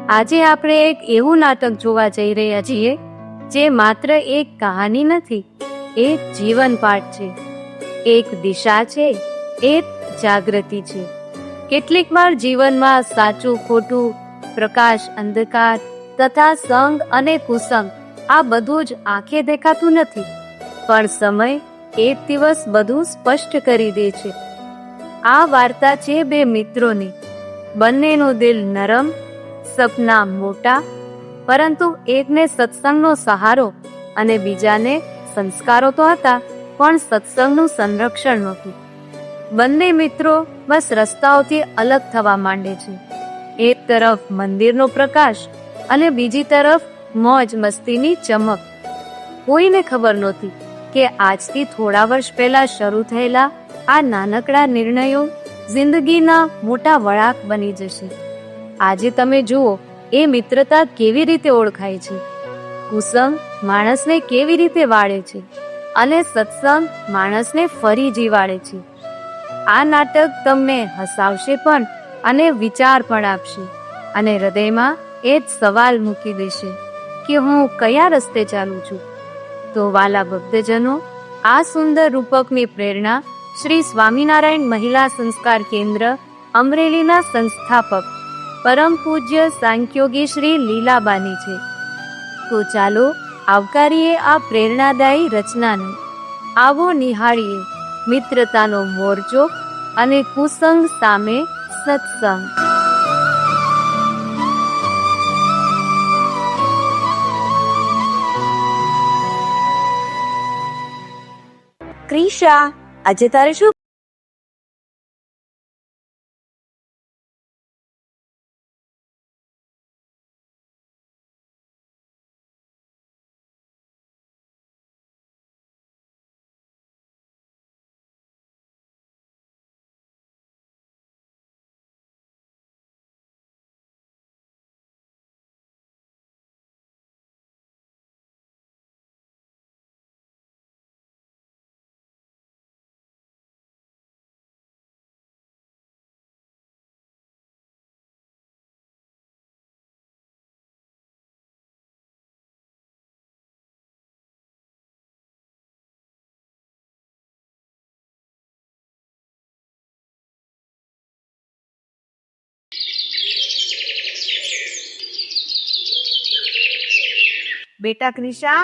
આજે આપણે એક એવું નાટક જોવા જઈ રહ્યા છીએ જે માત્ર એક કહાની નથી, એક જીવન પાઠ છે, એક દિશા છે, એક જાગૃતિ છે. કેટલીક વાર જીવનમાં સાચું ખોટું, પ્રકાશ અંધકાર તથા સંગ અને કુસંગ આ બધું જ આંખે દેખાતું નથી, પણ સમય એક દિવસ બધું સ્પષ્ટ કરી દે છે. આ વાર્તા છે બે મિત્રોની. બંનેનું દિલ નરમ, સપના મોટા, પરંતુ એકને સત્સંગનો સહારો અને બીજાને સંસ્કારો તો હતા પણ સત્સંગનું સંરક્ષણ નહોતું. બંને મિત્રો બસ રસ્તાઓથી અલગ થવા માંડે છે. એક તરફ મંદિરનો પ્રકાશ અને બીજી તરફ મોજ મસ્તીની ચમક. કોઈને ખબર નહોતી કે આજથી થોડા વર્ષ પહેલા શરૂ થયેલા આ નાનકડા નિર્ણયો જિંદગીના મોટા વળાંક બની જશે. આજે તમે જુઓ એ મિત્રતા કેવી રીતે ઓળખાય છે, કુસંગ માણસને કેવી રીતે વાળે છે અને સત્સંગ માણસને ફરી જીવાડે છે. આ નાટક તમને હસાવશે પણ અને વિચાર પણ આપશે અને હૃદયમાં એ જ સવાલ મૂકી દેશે કે હું કયા રસ્તે ચાલું છું. તો વાલા ભક્તજનો, આ સુંદર રૂપકની પ્રેરણા શ્રી સ્વામિનારાયણ મહિલા સંસ્કાર કેન્દ્ર અમરેલીના સંસ્થાપક પરમ પૂજ્ય સાંખ્યોગી શ્રી લીલાબાની છે. તો ચાલો આવકારીએ આ પ્રેરણાદાયી રચનાને. આવો નિહાળીએ મિત્રતાનો મોરચો અને કુસંગ સામે સત્સંગ. ક્રિશા, આજે તારે શું? બેટા ક્રિશા,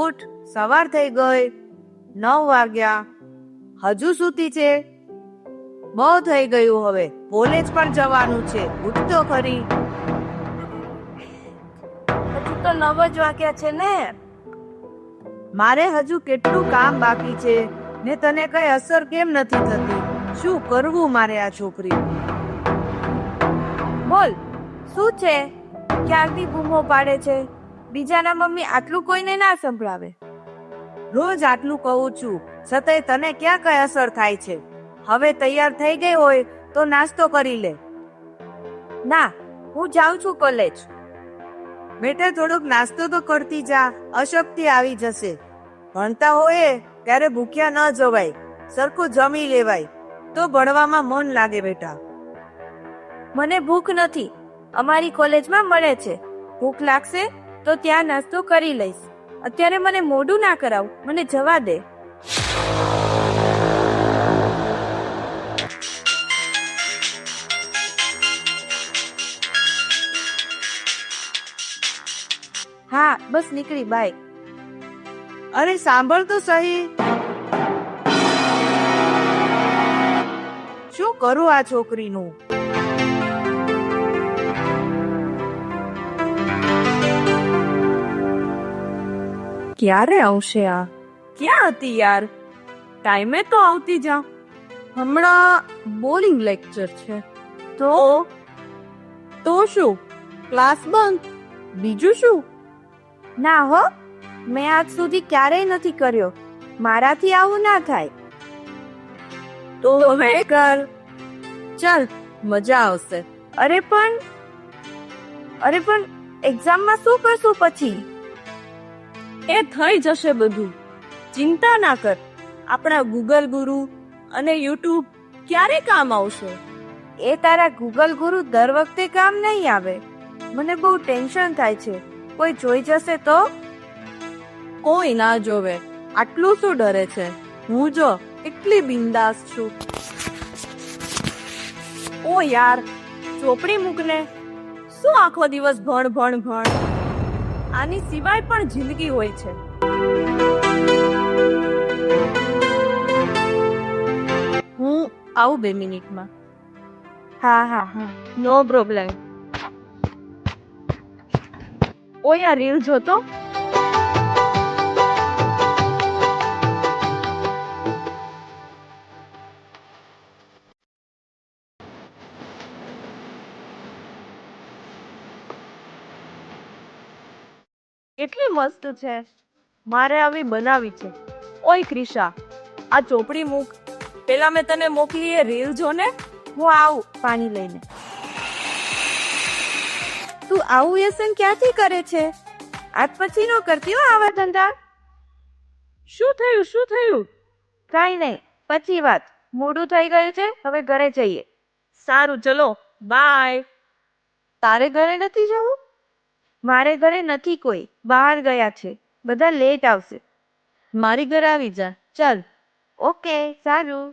ઉઠ, સવાર થઈ ગઈ. 9 વાગ્યા, હજુ સૂતી છે? બહુ થઈ ગયું, હવે કોલેજ પણ જવાનું છે. ઉઠ તો ખરી. હજુ તો 9 જ વાગ્યા છે ને. મારે હજુ કેટલું કામ બાકી છે ને તને કઈ અસર કેમ નથી થતી? શું કરવું મારે આ છોકરી? બોલ, શું છે? ક્યારથી બૂમો પાડે છે? બીજાના મમ્મી આટલું કોઈને ના સંભળાવે. રોજ આટલું કહું છું, છતાંય તને ક્યાં કઈ અસર થાય છે? હવે તૈયાર થઈ ગઈ હોય તો નાસ્તો કરી લે. ના, હું જાઉં છું કોલેજ. બેટા, થોડોક નાસ્તો તો કરતી જા, અશક્તિ આવી જશે. ભણતા હોય ત્યારે ભૂખ્યા ન જવાય, સરખું જમી લેવાય તો ભણવામાં મન લાગે. બેટા, મને ભૂખ નથી, અમારી કોલેજમાં મળે છે. ભૂખ લાગશે તો ત્યાં નાસ્તો કરી લઈશ. અત્યારે મને મોઢું ના કરાવ, મને જવા દે. હા, બસ નીકળી, બાય. અરે સાંભળ તો સહી. શું કરું આ છોકરીનું? ક્યારે આવશે આ? ક્યાં હતી યાર? ટાઈમે તો આવતી જા. હમણાં બોરિંગ લેક્ચર છે. તો શું, ક્લાસ બંક? બીજું શું? ના હો, મેં આજ સુધી ક્યારેય નથી કર્યો. મારાથી આવું ના થાય. તો મેં કર. ચાલ, મજા આવશે. અરે પણ એક્ઝામમાં શું કરશું પછી? એ થઈ જશે બધું, ચિંતા ના કર. આપણા ગૂગલ ગુરુ અને યુટ્યુબ ક્યારે કામ આવશે? એ તારા ગૂગલ ગુરુ દર વખતે કામ નહીં આવે. મને બહુ ટેન્શન થાય છે. કોઈ જોઈ જશે તો? કોઈ ના જોવે. આટલું શું ડરે છે? હું જો એટલી બિંદાસ છું. ઓ યાર, ચોપડી મૂકને. શું આખો દિવસ ભણ ભણ ભણ? આની સિવાય પણ જિંદગી હોય છે. હું આવું 2 મિનિટમાં. હા, નો પ્રોબ્લેમ. ઓ યાર, રીલ જોતો. કેટલી મસ્ત છે. મારે આવી બનાવી છે. ઓય ક્રિશા, આ ચોપડી મૂક. પેલા મેં તને મોકલી એ રીલ જો ને. હું આવું પાણી લઈને. તું આવું વ્યસન ક્યાંથી કરે છે? આજ પછી નો કરતી હો આવા ધંધા. શું થયું? કાંઈ નહીં, પછી વાત. મોડું થઈ ગયું છે, હવે ઘરે જઈએ. સારું, ચલો બાય. તારે ઘરે નથી જવું? મારે ઘરે નથી કોઈ, બહાર ગયા છે. બધા લેટ આવશે. મારી ઘરે આવી જા. ચાલ. ઓકે, સારું.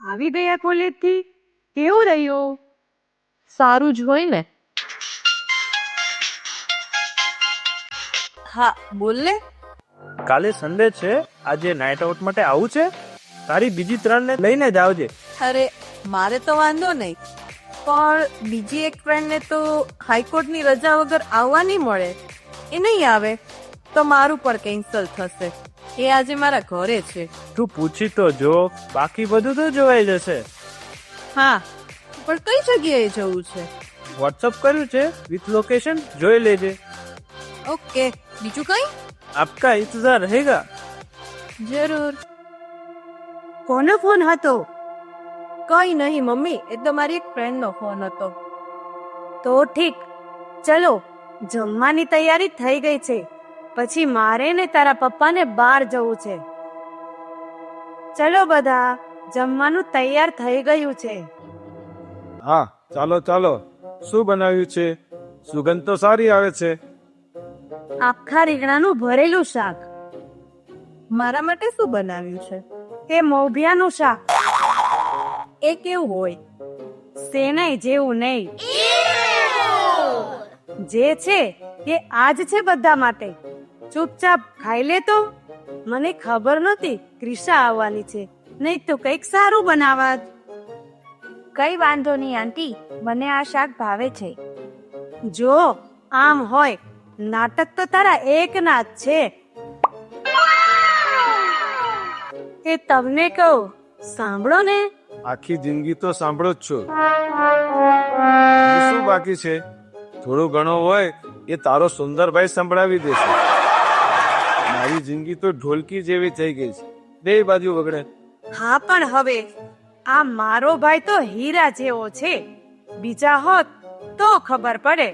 આવી ગયા કોલેજથી? કેવું રહ્યું? સારું જ હોય ને. હા, બોલ ને. કાલે સન્ડે છે, આજે નાઇટ આઉટ માટે આવું છે. તારી બીજી 3 ને લઈને જ આવજે. અરે, મારે તો વાંધો નહીં, પણ બીજી એક ફ્રેન્ડને તો હાઈકોર્ટની રજા વગર આવવા નહીં મળે. એ નહીં આવે તો મારું પણ કેન્સલ થશે. એ આજે મારા ઘરે છે. તું પૂછી તો જો, બાકી બધું તો જોવાઈ જશે. હા, પણ કઈ જગ્યાએ જવું છે? વોટ્સઅપ કર્યું છે વિથ લોકેશન, જોઈ લેજે. ઓકે, બીજું કઈ? આપકા ઇંતજાર રહેગા. જરૂર. કોનો ફોન હતો? કઈ નહીં મમ્મી, એ તો મારી એક ફ્રેન્ડનો ફોન હતો. તો ઠીક, ચલો જમવાની તૈયારી થઈ ગઈ છે. પછી મારે ને તારા પપ્પાને બહાર જવું છે. ચલો બધા, જમવાનું તૈયાર થઈ ગયું છે. હા, ચાલો. શું બનાવ્યું છે? સુગંધ તો સારી આવે છે. આખા રીંગણાનું ભરેલું શાક. મારા માટે શું બનાવ્યું છે? એ મોભિયાનું શાક. એ કેવું હોય? સેનાઈ જેવું નહીં. જે છે એ આજ છે બધા માટે. ચૂપચાપ ખાઈ લે તો. મને ખબર નહોતી ક્રિશા આવવાની છે, નહીં તો કંઈક સારું બનાવત. કઈ વાંધો નહીં આંટી, મને આ શાક ભાવે છે. જો આમ હોય, નાટક તો તારા એકના જ છે. એ તમને કહું, સાંભળો ને. આખી જિંદગી તો સાંભળો જ છું. બીજું શું બાકી છે? થોડું ઘણું હોય એ તારો સુંદરભાઈ સંભળાવી દેશે. મારી જિંદગી તો ઢોલકી જેવી થઈ ગઈ છે, બે બાજુ વગડે. હા, પણ હવે આ મારો ભાઈ તો હીરા જેવો છે. બીજા હોત તો ખબર પડે.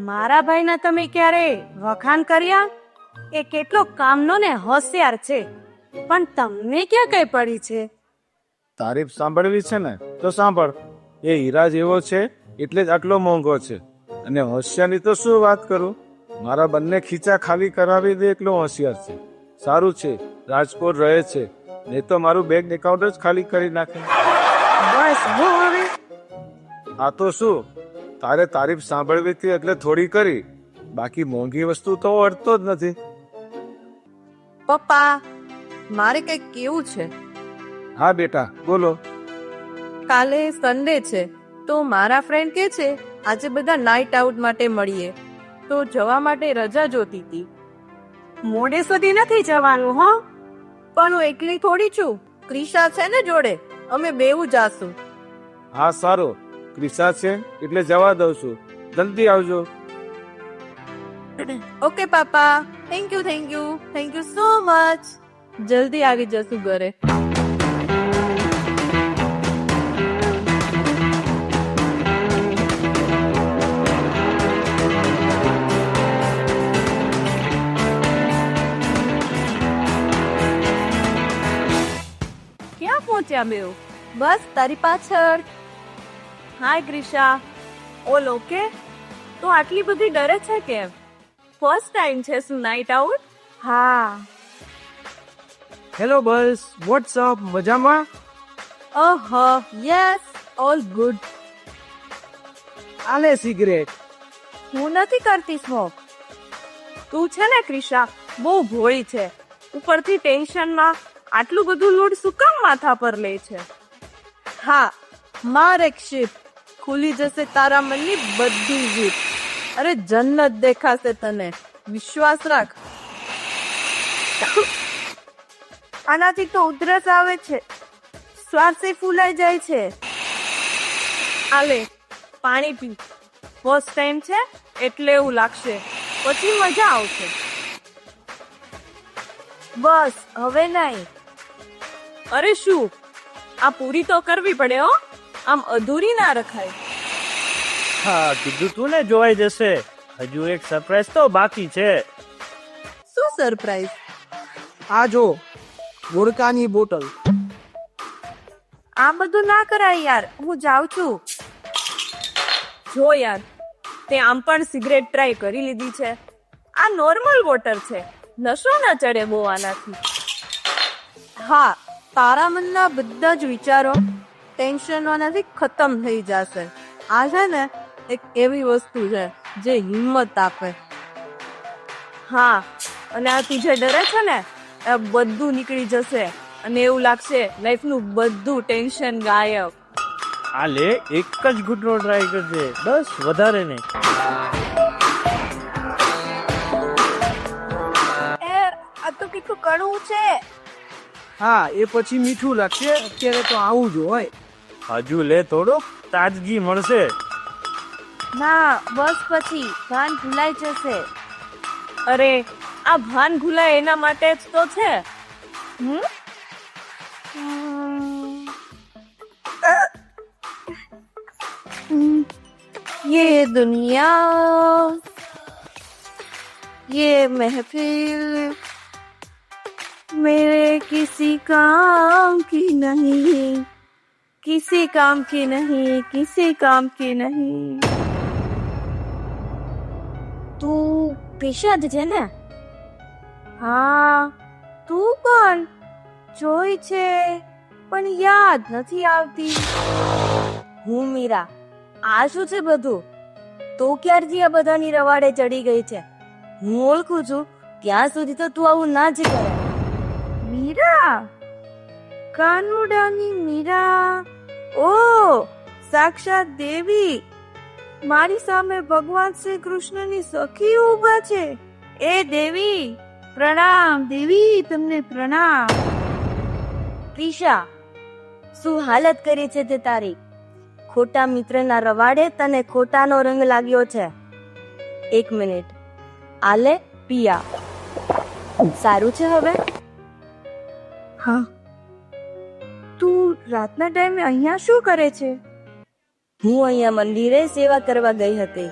મારા ભાઈના તમે ક્યારે વખાણ કર્યા? એ કેટલો કામનો ને હોશિયાર છે, પણ તમને ક્યાં કઈ પડી છે? તારીફ સાંભળવી છે ને તો સાંભળ. એ હીરા જેવો છે એટલે જ આટલો મોંઘો છે. અને હોશિયારની તો શું વાત કરું, મારા બંને ખીચા ખાલી કરાવી દે એટલો હોશિયાર છે. સારું છે રાજકોટ રહે છે, નહીં તો મારું બેંક એકાઉન્ટ જ ખાલી કરી નાખે. બસ બહુ હવે. આ તો શું, તારે તારીફ સાંભળવી હતી એટલે થોડી કરી, બાકી મોંઘી વસ્તુ તો અડતો જ નથી. પપ્પા, મારે કંઈક કેવું છે. હા બેટા, બોલો. કાલે સન્ડે છે, તો મારા ફ્રેન્ડ કે છે આજે બધા નાઇટ આઉટ માટે મળીએ, તો જવા માટે રજા જોતી હતી. મોડે સુધી નથી જવાનું હો. પણ હું એકલી થોડી છું, ક્રિશા છે ને જોડે, અમે બેઉ જાશું. હા સારું, ક્રિશા છે એટલે જવા દઉં છું. જલ્દી આવજો. Okay papa, thank you so much. જલ્દી આવી જશું ઘરે. પહોંચ્યા બેઉ? બસ તારી પાછળ. હાય ક્રિશા. ઓલો કે તો આટલી બધી ડરે છે કેમ? ફર્સ્ટ ટાઈમ છે શું નાઇટ આઉટ? હા. હેલો બસ, વોટ્સ અપ, મજામાં? Yes, all good. આલે સિગરેટ. હું નથી કરતી સ્મોક. તું છે ને ક્રિશા, બહુ ભોળી છે. ઉપરથી ટેન્શનમાં આટલું બધું લોડ શું કામ માથા પર લે છે? હા, માર એક શિપ ખુલી જશે તારા મનની બધી જીત. અરે જન્નત દેખાશે તને, વિશ્વાસ રાખ. આનાથી તો ઉધરસ આવે છે, શ્વાસે ફૂલાઈ જાય છે. આલે પાણી પી. ફર્સ્ટ ટાઈમ છે એટલે એવું લાગશે, પછી મજા આવશે. બસ હવે નહીં. અરે શું, આ પૂરી તો કરવી પડે હો, આમ અધૂરી ના રખાય. હા કીધું તું ને જોવાઈ જશે. હજુ એક સરપ્રાઈઝ તો બાકી છે. શું સરપ્રાઈઝ? આ જો વોડકાની બોટલ. આ બધું ના કરાય યાર, હું જાઉં છું. જો યાર, તે આમ પણ સિગરેટ ટ્રાય કરી લીધી છે. આ નોર્મલ વોટર છે, નશો ના ચડે બહુ આનાથી. હા, તારા મનના બધા જ વિચારો ટેન્શનોનાથી ખતમ થઈ જશે. આ છે ને એક એવી વસ્તુ છે જે હિંમત આપે. હા, અને આ તું જે ડરે છે ને એ બધું નીકળી જશે અને એવું લાગશે લાઈફનું બધું ટેન્શન ગાયબ. આલે એક જ ઘૂંટડો ટ્રાય કરજે, બસ વધારે નહીં. આ તો કેટલું કડવું છે. હા, એ પછી મીઠું લાગશે. અત્યારે તો આવું જ હોય. હજુ લે થોડુંક, તાજગી મળશે. ના બસ, પછી ભાન ભૂલાઈ જશે. અરે આ ભાન ભૂલાય એના માટે જ તો છે. ये दुनिया, ये महफिल मेरे किसी काम की नहीं, किसी काम की नहीं, किसी काम की नहीं. તું પેશાદ છે ને? હા. તું કોણ? જોઈ છે પણ યાદ નથી આવતી. હું મીરા. આ શું છે બધું? તો ક્યારથી આ બધાની રવાડે ચડી ગઈ છે? હું ઓળખું છું ત્યાં સુધી તો તું આવું ના જ કરે. મીરા? કાનુડાની મીરા? ઓ સાક્ષાત દેવી. મારી સામે ભગવાન શ્રી કૃષ્ણની સખી ઊભા છે. એ દેવી પ્રણામ. દેવી તમને પ્રણામ. પ્રિશા, શું હાલત કરી છે તે તારી? ખોટા મિત્રના રવાડે તને ખોટાનો રંગ લાગ્યો છે. 1 મિનિટ, આલે પિયા. સારું છે હવે? હા. તું રાતના ટાઈમે અહીંયા શું કરે છે? હું અહીંયા મંદિરે સેવા કરવા ગઈ હતી.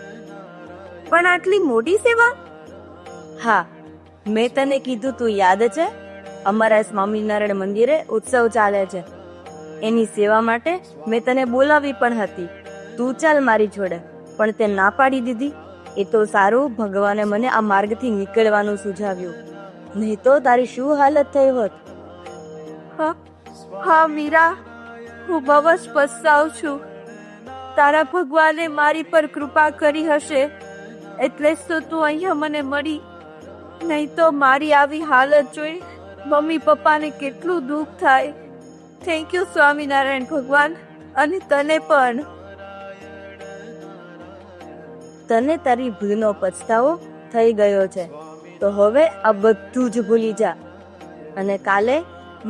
પણ આટલી મોટી સેવા? હા, મેં તને કીધું તું યાદ છે? અમારા સ્વામિનારાયણ મંદિરે ઉત્સવ ચાલે છે, એની સેવા માટે મેં તને બોલાવી પણ હતી. તું ચાલ મારી જોડે, પણ તે ના પાડી દીધી. એ તો સારું ભગવાને મને આ માર્ગથી નીકળવાનું સુઝાવ્યું, નહીં તો તારી શું હાલત થઈ હોત. હા મીરા, હું બહુ જ પસ્તાવું છું. તારા ભગવાને મારી પર કૃપા કરી હશે એટલે જ તો તું અહીંયા મને મળી. નહીં તો મારી આવી હાલત જોઈ મમ્મી પપ્પાને કેટલું દુઃખ થાય. થેન્ક યુ સ્વામિનારાયણ ભગવાન, અને તને પણ. તને તારી ભૂલનો પછતાવો થઈ ગયો છે, તો હવે આ બધું જ ભૂલી જા અને કાલે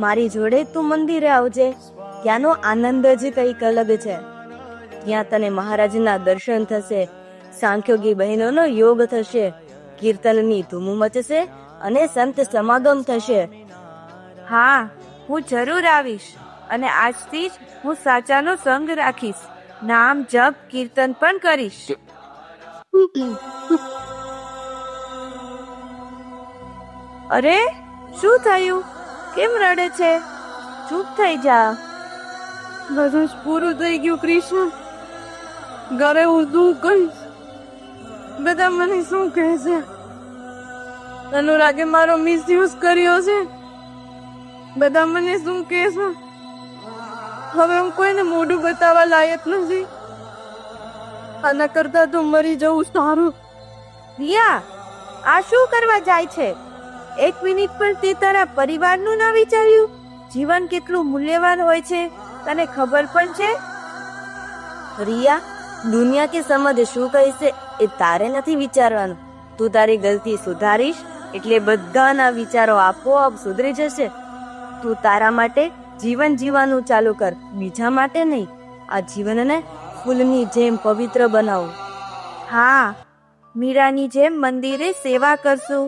મારી જોડે તું મંદિરે આવજે. ત્યાંનો આનંદ જ કંઈક અલગ છે. ત્યાં તને મહારાજના દર્શન થશે, સાંખ્યોગી બહેનોનો યોગ થશે, કીર્તનની ધૂમ મચશે અને સંત સમાગમ થશે. હા, હું જરૂર આવીશ અને આજથી જ હું સાચાનો સંગ રાખીશ. નામ જપ કીર્તન પણ કરીશ. અરે શું થયું? કેમ રડે છે? ચૂપ થઈ જા. બધું જ પૂરું થઈ ગયું કૃષ્ણ. ઘરે હું શું કહીશ? બધા મને શું કહેશે? અનુરાગે મારો મિસયુઝ કર્યો છે. બધા મને શું કહેશે? હવે હું કોઈને મોઢું બતાવવા લાયક નથી. આના કરતા તો મરી જવું સારું. રિયા, આ શું કરવા જાય છે? એક મિનિટ પણ તે તારા પરિવારનું ના વિચાર્યું? જીવન કેટલું મૂલ્યવાન હોય છે તને ખબર પણ છે? રિયા, દુનિયા કે સમાજ શું કહેશે એ તારે નથી વિચારવાનું. તું તારી ગલતી સુધારીશ એટલે બધાના વિચારો આપોઆપ સુધરી જશે. તું તારા માટે જીવન જીવવાનું ચાલુ કર, બીજા માટે નહીં. આ જીવનને ફૂલની જેમ પવિત્ર બનાવો. હા, મીરાની જેમ મંદિરે સેવા કરશું,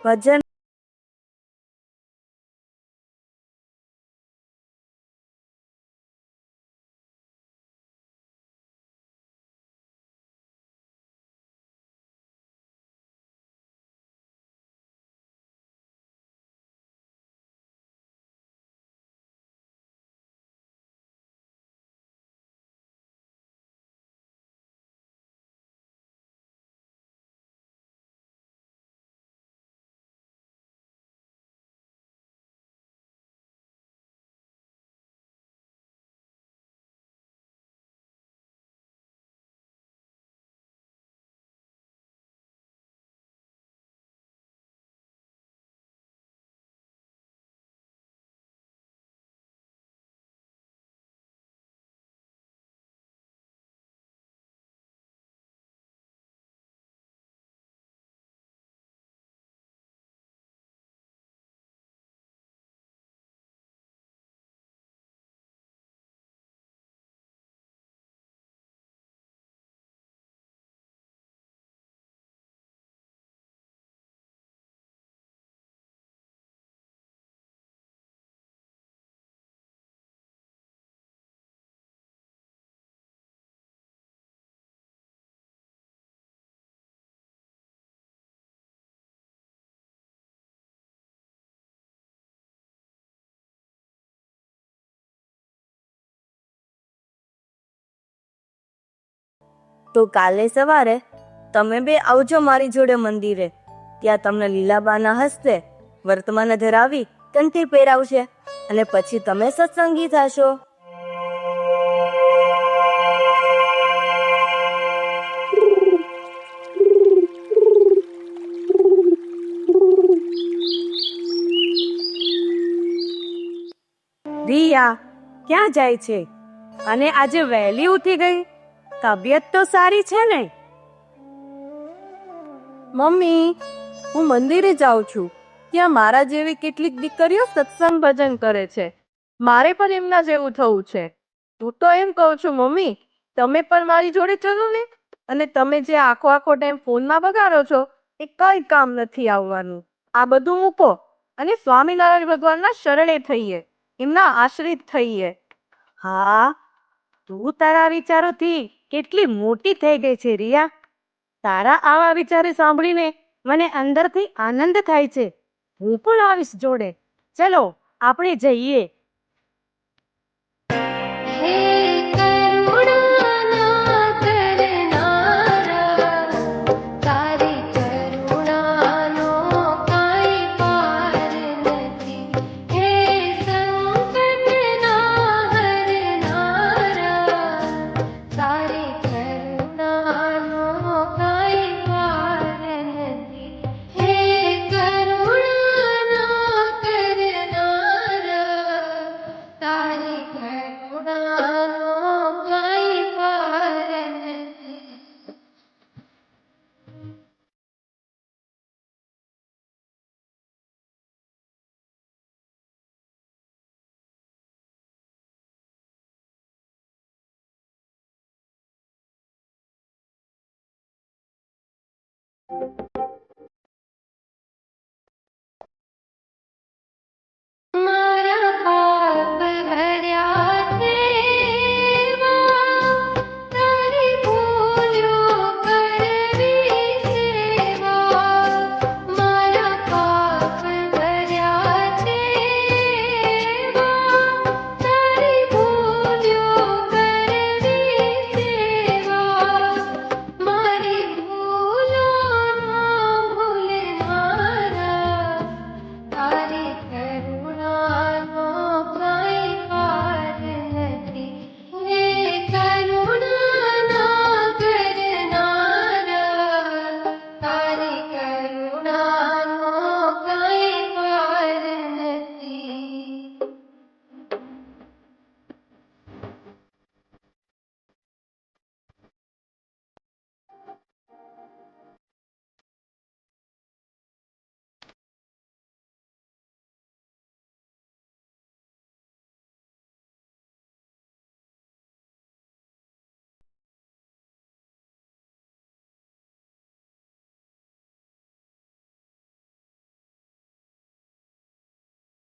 ભજન તો કાલે સવારે તમે બે આવજો મારી જોડે મંદિરે. ત્યાં તમને લીલાબાના હસ્તે વર્તમાન ધરાવી કંઠી પહેરાવશે અને પછી તમે સત્સંગી થશો. રિયા, ક્યાં જાય છે? અને આજે વહેલી ઉઠી ગઈ? તબિયત તો સારી છે ને? મમ્મી, હું મંદિરે જાઉં છું. ત્યાં મારા જેવી કેટલીક દીકરીઓ સત્સંગ ભજન કરે છે. મારે પણ એમના જેવું થવું છે. તું તો એમ કહું છું મમ્મી, તમે પણ મારી જોડે ચલો ને. અને તમે જે આખો આખો ટાઈમ ફોનમાં બગાડો છો એ કઈ કામ નથી આવવાનું. આ બધું મૂકો અને સ્વામિનારાયણ ભગવાનના શરણે થઈએ, એમના આશ્રિત થઈએ. હા, તું તારા વિચારોથી કેટલી મોટી થઈ ગઈ છે રિયા. તારા આવા વિચારો સાંભળીને મને અંદરથી આનંદ થાય છે. હું પણ આવીશ જોડે. ચલો આપણે જઈએ. હે કરુણા કરનારા, તારી કરુણાનો કાંઈ પાર નથી. હે સંકટના હરનારા, તારી કરુણાનો કાંઈ પાર નથી. હે કરુણા કરનારા, તારી કરુણાનો કાંઈ પાર નથી.